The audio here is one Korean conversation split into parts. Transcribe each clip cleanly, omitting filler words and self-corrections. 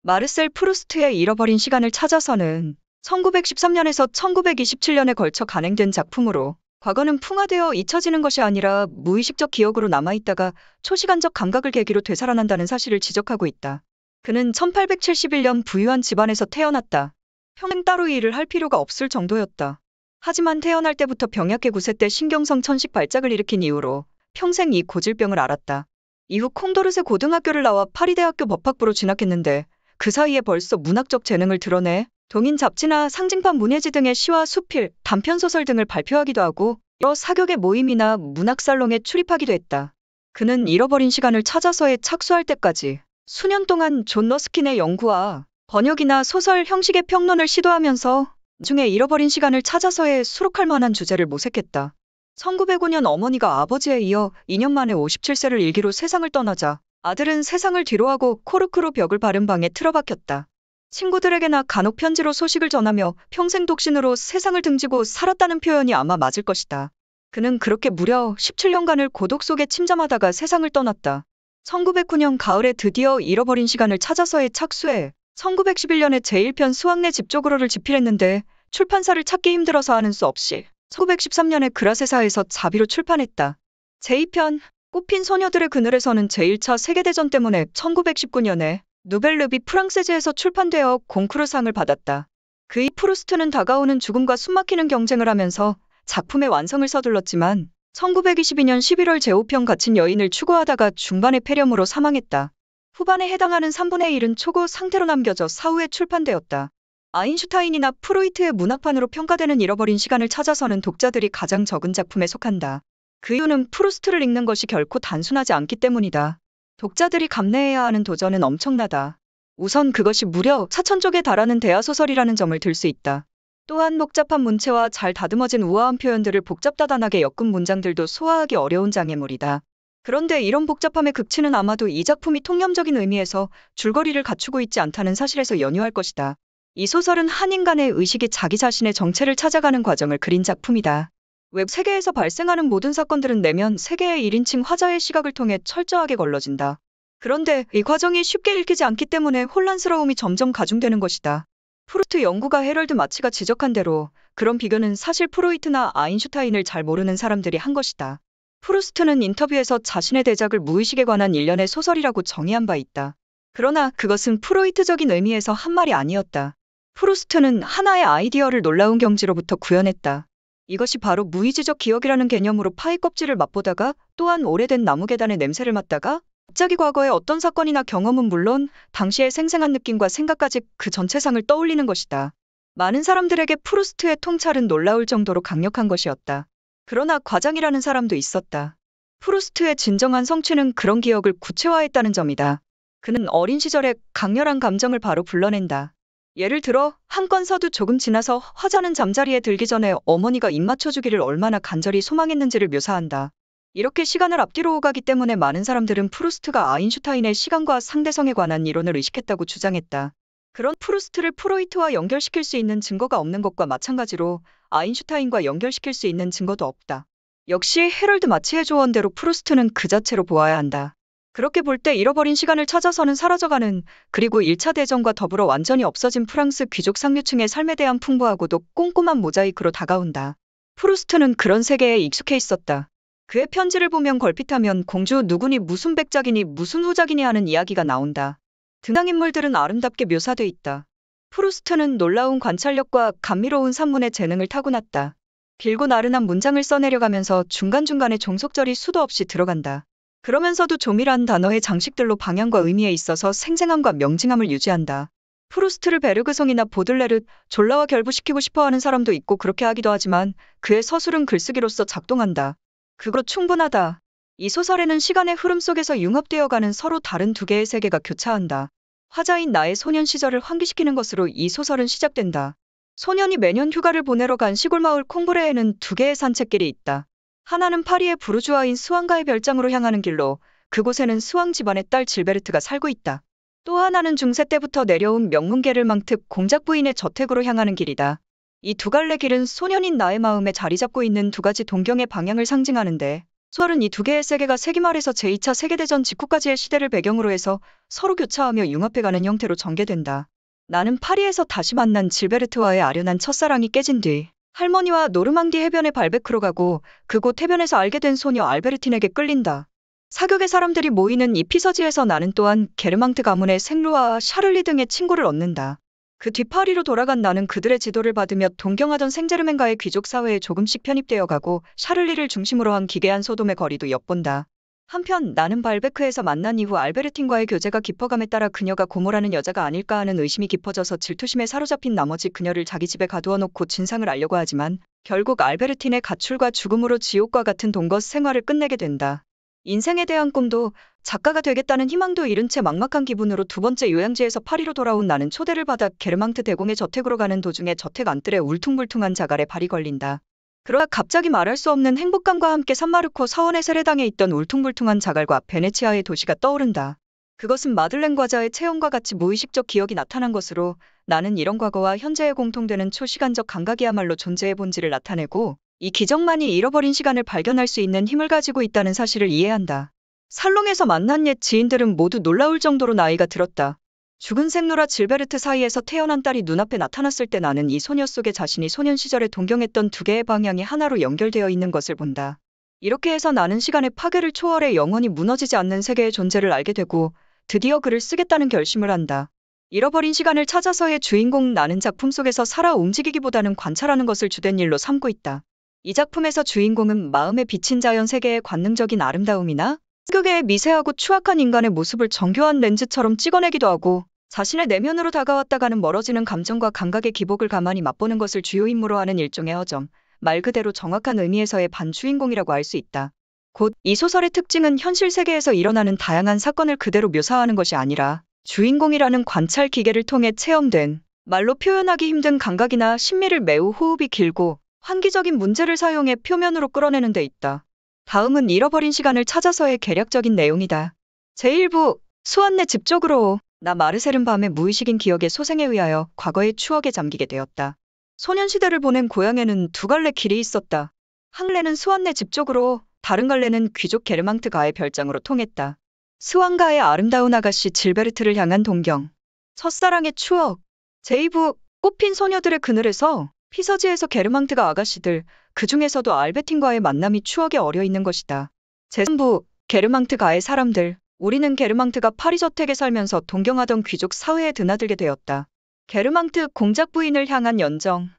마르셀 프루스트의 잃어버린 시간을 찾아서는 1913년에서 1927년에 걸쳐 간행된 작품으로 과거는 풍화되어 잊혀지는 것이 아니라 무의식적 기억으로 남아있다가 초시간적 감각을 계기로 되살아난다는 사실을 지적하고 있다. 그는 1871년 부유한 집안에서 태어났다. 평생 따로 일을 할 필요가 없을 정도였다. 하지만 태어날 때부터 병약계 구세 때 신경성 천식 발작을 일으킨 이후로 평생 이 고질병을 앓았다. 이후 콩도르세 고등학교를 나와 파리대학교 법학부로 진학했는데 그 사이에 벌써 문학적 재능을 드러내 동인 잡지나 상징판 문예지 등의 시와 수필, 단편소설 등을 발표하기도 하고 여러 사격의 모임이나 문학살롱에 출입하기도 했다. 그는 잃어버린 시간을 찾아서에 착수할 때까지 수년 동안 존 러스킨의 연구와 번역이나 소설 형식의 평론을 시도하면서 나중에 잃어버린 시간을 찾아서에 수록할 만한 주제를 모색했다. 1905년 어머니가 아버지에 이어 2년 만에 57세를 일기로 세상을 떠나자 아들은 세상을 뒤로하고 코르크로 벽을 바른 방에 틀어박혔다. 친구들에게나 간혹 편지로 소식을 전하며 평생 독신으로 세상을 등지고 살았다는 표현이 아마 맞을 것이다. 그는 그렇게 무려 17년간을 고독 속에 침잠하다가 세상을 떠났다. 1909년 가을에 드디어 잃어버린 시간을 찾아서에 착수해 1911년에 제1편 수학내 집적으로를 집필했는데 출판사를 찾기 힘들어서 하는 수 없이 1913년에 그라세사에서 자비로 출판했다. 제2편 꽃핀 소녀들의 그늘에서는 제1차 세계대전 때문에 1919년에 누벨르비 프랑세즈에서 출판되어 콩쿠르상을 받았다. 그이 프루스트는 다가오는 죽음과 숨막히는 경쟁을 하면서 작품의 완성을 서둘렀지만 1922년 11월 제5편 갇힌 여인을 추구하다가 중반에 폐렴으로 사망했다. 후반에 해당하는 3분의 1은 초고 상태로 남겨져 사후에 출판되었다. 아인슈타인이나 프로이트의 문학판으로 평가되는 잃어버린 시간을 찾아서는 독자들이 가장 적은 작품에 속한다. 그 이유는 프루스트를 읽는 것이 결코 단순하지 않기 때문이다. 독자들이 감내해야 하는 도전은 엄청나다. 우선 그것이 무려 4,000쪽에 달하는 대하소설이라는 점을 들 수 있다. 또한 복잡한 문체와 잘 다듬어진 우아한 표현들을 복잡다단하게 엮은 문장들도 소화하기 어려운 장애물이다. 그런데 이런 복잡함의 극치는 아마도 이 작품이 통념적인 의미에서 줄거리를 갖추고 있지 않다는 사실에서 연유할 것이다. 이 소설은 한 인간의 의식이 자기 자신의 정체를 찾아가는 과정을 그린 작품이다. 웹 세계에서 발생하는 모든 사건들은 내면 세계의 1인칭 화자의 시각을 통해 철저하게 걸러진다. 그런데 이 과정이 쉽게 읽히지 않기 때문에 혼란스러움이 점점 가중되는 것이다. 프루스트 연구가 헤럴드 마치가 지적한 대로 그런 비교는 사실 프로이트나 아인슈타인을 잘 모르는 사람들이 한 것이다. 프루스트는 인터뷰에서 자신의 대작을 무의식에 관한 일련의 소설이라고 정의한 바 있다. 그러나 그것은 프로이트적인 의미에서 한 말이 아니었다. 프루스트는 하나의 아이디어를 놀라운 경지로부터 구현했다. 이것이 바로 무의지적 기억이라는 개념으로 파이 껍질을 맛보다가 또한 오래된 나무 계단의 냄새를 맡다가 갑자기 과거의 어떤 사건이나 경험은 물론 당시의 생생한 느낌과 생각까지 그 전체상을 떠올리는 것이다. 많은 사람들에게 프루스트의 통찰은 놀라울 정도로 강력한 것이었다. 그러나 과장이라는 사람도 있었다. 프루스트의 진정한 성취는 그런 기억을 구체화했다는 점이다. 그는 어린 시절에 강렬한 감정을 바로 불러낸다. 예를 들어 한 권 서두 조금 지나서 화자는 잠자리에 들기 전에 어머니가 입 맞춰주기를 얼마나 간절히 소망했는지를 묘사한다. 이렇게 시간을 앞뒤로 오가기 때문에 많은 사람들은 프루스트가 아인슈타인의 시간과 상대성에 관한 이론을 의식했다고 주장했다. 그런 프루스트를 프로이트와 연결시킬 수 있는 증거가 없는 것과 마찬가지로 아인슈타인과 연결시킬 수 있는 증거도 없다. 역시 헤럴드 마치의 조언대로 프루스트는 그 자체로 보아야 한다. 그렇게 볼 때 잃어버린 시간을 찾아서는 사라져가는 그리고 1차 대전과 더불어 완전히 없어진 프랑스 귀족 상류층의 삶에 대한 풍부하고도 꼼꼼한 모자이크로 다가온다. 프루스트는 그런 세계에 익숙해 있었다. 그의 편지를 보면 걸핏하면 공주 누구니 무슨 백작이니 무슨 후작이니 하는 이야기가 나온다. 등장인물들은 아름답게 묘사돼 있다. 프루스트는 놀라운 관찰력과 감미로운 산문의 재능을 타고났다. 길고 나른한 문장을 써내려가면서 중간중간에 종속절이 수도 없이 들어간다. 그러면서도 조밀한 단어의 장식들로 방향과 의미에 있어서 생생함과 명징함을 유지한다. 프루스트를 베르그성이나 보들레르, 졸라와 결부시키고 싶어하는 사람도 있고 그렇게 하기도 하지만 그의 서술은 글쓰기로서 작동한다. 그거 충분하다. 이 소설에는 시간의 흐름 속에서 융합되어가는 서로 다른 두 개의 세계가 교차한다. 화자인 나의 소년 시절을 환기시키는 것으로 이 소설은 시작된다. 소년이 매년 휴가를 보내러 간 시골 마을 콩브레에는 두 개의 산책길이 있다. 하나는 파리의 부르주아인 스왕가의 별장으로 향하는 길로 그곳에는 스왕 집안의 딸 질베르트가 살고 있다. 또 하나는 중세 때부터 내려온 명문게를망특 공작 부인의 저택으로 향하는 길이다. 이 두 갈래 길은 소년인 나의 마음에 자리 잡고 있는 두 가지 동경의 방향을 상징하는데 소설은 이 두 개의 세계가 세기 말에서 제2차 세계대전 직후까지의 시대를 배경으로 해서 서로 교차하며 융합해가는 형태로 전개된다. 나는 파리에서 다시 만난 질베르트와의 아련한 첫사랑이 깨진 뒤 할머니와 노르망디 해변에 발베크로 가고 그곳 해변에서 알게 된 소녀 알베르틴에게 끌린다. 사격의 사람들이 모이는 이 피서지에서 나는 또한 게르망트 가문의 생루아와 샤를리 등의 친구를 얻는다. 그 뒤 파리로 돌아간 나는 그들의 지도를 받으며 동경하던 생제르맹가의 귀족 사회에 조금씩 편입되어 가고 샤를리를 중심으로 한 기괴한 소돔의 거리도 엿본다. 한편 나는 발베크에서 만난 이후 알베르틴과의 교제가 깊어감에 따라 그녀가 고모라는 여자가 아닐까 하는 의심이 깊어져서 질투심에 사로잡힌 나머지 그녀를 자기 집에 가두어 놓고 진상을 알려고 하지만 결국 알베르틴의 가출과 죽음으로 지옥과 같은 동거 생활을 끝내게 된다. 인생에 대한 꿈도 작가가 되겠다는 희망도 잃은 채 막막한 기분으로 두 번째 요양지에서 파리로 돌아온 나는 초대를 받아 게르망트 대공의 저택으로 가는 도중에 저택 안뜰에 울퉁불퉁한 자갈에 발이 걸린다. 그러다 갑자기 말할 수 없는 행복감과 함께 산마르코 사원의 세례당에 있던 울퉁불퉁한 자갈과 베네치아의 도시가 떠오른다. 그것은 마들렌 과자의 체험과 같이 무의식적 기억이 나타난 것으로 나는 이런 과거와 현재에 공통되는 초시간적 감각이야말로 존재의 본질을 나타내고 이 기적만이 잃어버린 시간을 발견할 수 있는 힘을 가지고 있다는 사실을 이해한다. 살롱에서 만난 옛 지인들은 모두 놀라울 정도로 나이가 들었다. 죽은 생로라 질베르트 사이에서 태어난 딸이 눈앞에 나타났을 때 나는 이 소녀 속에 자신이 소년 시절에 동경했던 두 개의 방향이 하나로 연결되어 있는 것을 본다. 이렇게 해서 나는 시간의 파괴를 초월해 영원히 무너지지 않는 세계의 존재를 알게 되고 드디어 글을 쓰겠다는 결심을 한다. 잃어버린 시간을 찾아서의 주인공 나는 작품 속에서 살아 움직이기보다는 관찰하는 것을 주된 일로 삼고 있다. 이 작품에서 주인공은 마음에 비친 자연 세계의 관능적인 아름다움이나 사교계의 미세하고 추악한 인간의 모습을 정교한 렌즈처럼 찍어내기도 하고 자신의 내면으로 다가왔다가는 멀어지는 감정과 감각의 기복을 가만히 맛보는 것을 주요 임무로 하는 일종의 허점, 말 그대로 정확한 의미에서의 반주인공이라고 할 수 있다. 곧 이 소설의 특징은 현실 세계에서 일어나는 다양한 사건을 그대로 묘사하는 것이 아니라 주인공이라는 관찰 기계를 통해 체험된 말로 표현하기 힘든 감각이나 심미를 매우 호흡이 길고 환기적인 문제를 사용해 표면으로 끌어내는 데 있다. 다음은 잃어버린 시간을 찾아서의 개략적인 내용이다. 제1부 수완네 집 쪽으로 나 마르셀은 밤의 무의식인 기억의 소생에 의하여 과거의 추억에 잠기게 되었다. 소년시대를 보낸 고향에는 두 갈래 길이 있었다. 한 갈래는 수완네 집 쪽으로, 다른 갈래는 귀족 게르망트가의 별장으로 통했다. 스완가의 아름다운 아가씨 질베르트를 향한 동경. 첫사랑의 추억. 제2부 꽃핀 소녀들의 그늘에서 피서지에서 게르망트가 아가씨들, 그 중에서도 알베틴과의 만남이 추억에 어려 있는 것이다. 제3부 게르망트가의 사람들. 우리는 게르망트가 파리 저택에 살면서 동경하던 귀족 사회에 드나들게 되었다. 게르망트 공작 부인을 향한 연정.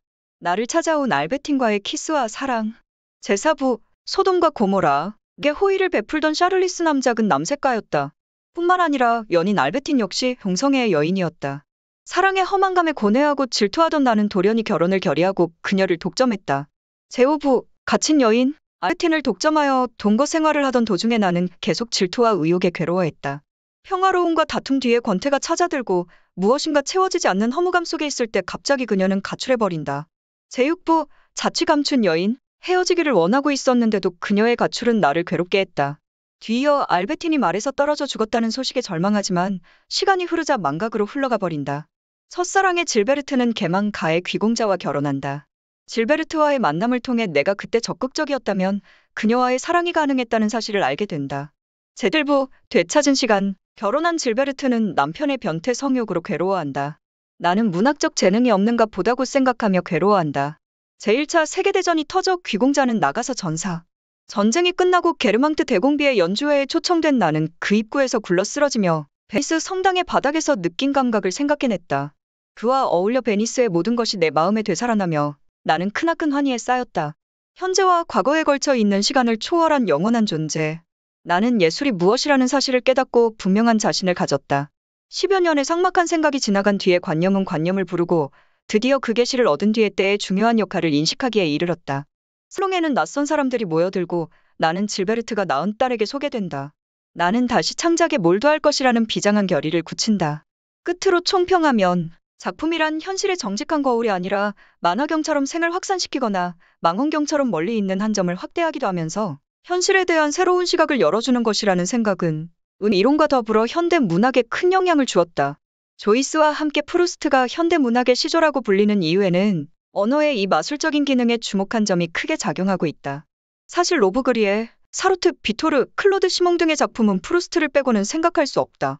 나를 찾아온 알베틴과의 키스와 사랑. 제4부 소돔과 고모라. 게 호의를 베풀던 샤를리스 남작은 남색가였다. 뿐만 아니라 연인 알베틴 역시 동성애의 여인이었다. 사랑의 험한감에 고뇌하고 질투하던 나는 돌연히 결혼을 결의하고 그녀를 독점했다. 제5부 갇힌 여인. 알베틴을 독점하여 동거 생활을 하던 도중에 나는 계속 질투와 의욕에 괴로워했다. 평화로움과 다툼 뒤에 권태가 찾아들고 무엇인가 채워지지 않는 허무감 속에 있을 때 갑자기 그녀는 가출해버린다. 제6부 자취 감춘 여인. 헤어지기를 원하고 있었는데도 그녀의 가출은 나를 괴롭게 했다. 뒤이어 알베틴이 말에서 떨어져 죽었다는 소식에 절망하지만 시간이 흐르자 망각으로 흘러가 버린다. 첫사랑의 질베르트는 개망가의 귀공자와 결혼한다. 질베르트와의 만남을 통해 내가 그때 적극적이었다면 그녀와의 사랑이 가능했다는 사실을 알게 된다. 제1부 되찾은 시간. 결혼한 질베르트는 남편의 변태 성욕으로 괴로워한다. 나는 문학적 재능이 없는가 보다고 생각하며 괴로워한다. 제1차 세계대전이 터져 귀공자는 나가서 전사. 전쟁이 끝나고 게르망트 대공비의 연주회에 초청된 나는 그 입구에서 굴러 쓰러지며 베니스 성당의 바닥에서 느낀 감각을 생각해냈다. 그와 어울려 베니스의 모든 것이 내 마음에 되살아나며 나는 크나큰 환희에 쌓였다. 현재와 과거에 걸쳐 있는 시간을 초월한 영원한 존재. 나는 예술이 무엇이라는 사실을 깨닫고 분명한 자신을 가졌다. 10여 년의 삭막한 생각이 지나간 뒤에 관념은 관념을 부르고 드디어 그 계시를 얻은 뒤에 때의 중요한 역할을 인식하기에 이르렀다. 살롱에는 낯선 사람들이 모여들고 나는 질베르트가 낳은 딸에게 소개된다. 나는 다시 창작에 몰두할 것이라는 비장한 결의를 굳힌다. 끝으로 총평하면 작품이란 현실의 정직한 거울이 아니라 만화경처럼 생을 확산시키거나 망원경처럼 멀리 있는 한 점을 확대하기도 하면서 현실에 대한 새로운 시각을 열어주는 것이라는 생각은 이론과 더불어 현대 문학에 큰 영향을 주었다. 조이스와 함께 프루스트가 현대 문학의 시조라고 불리는 이유에는 언어의 이 마술적인 기능에 주목한 점이 크게 작용하고 있다. 사실 로브그리에 사르트, 비토르, 클로드 시몽 등의 작품은 프루스트를 빼고는 생각할 수 없다.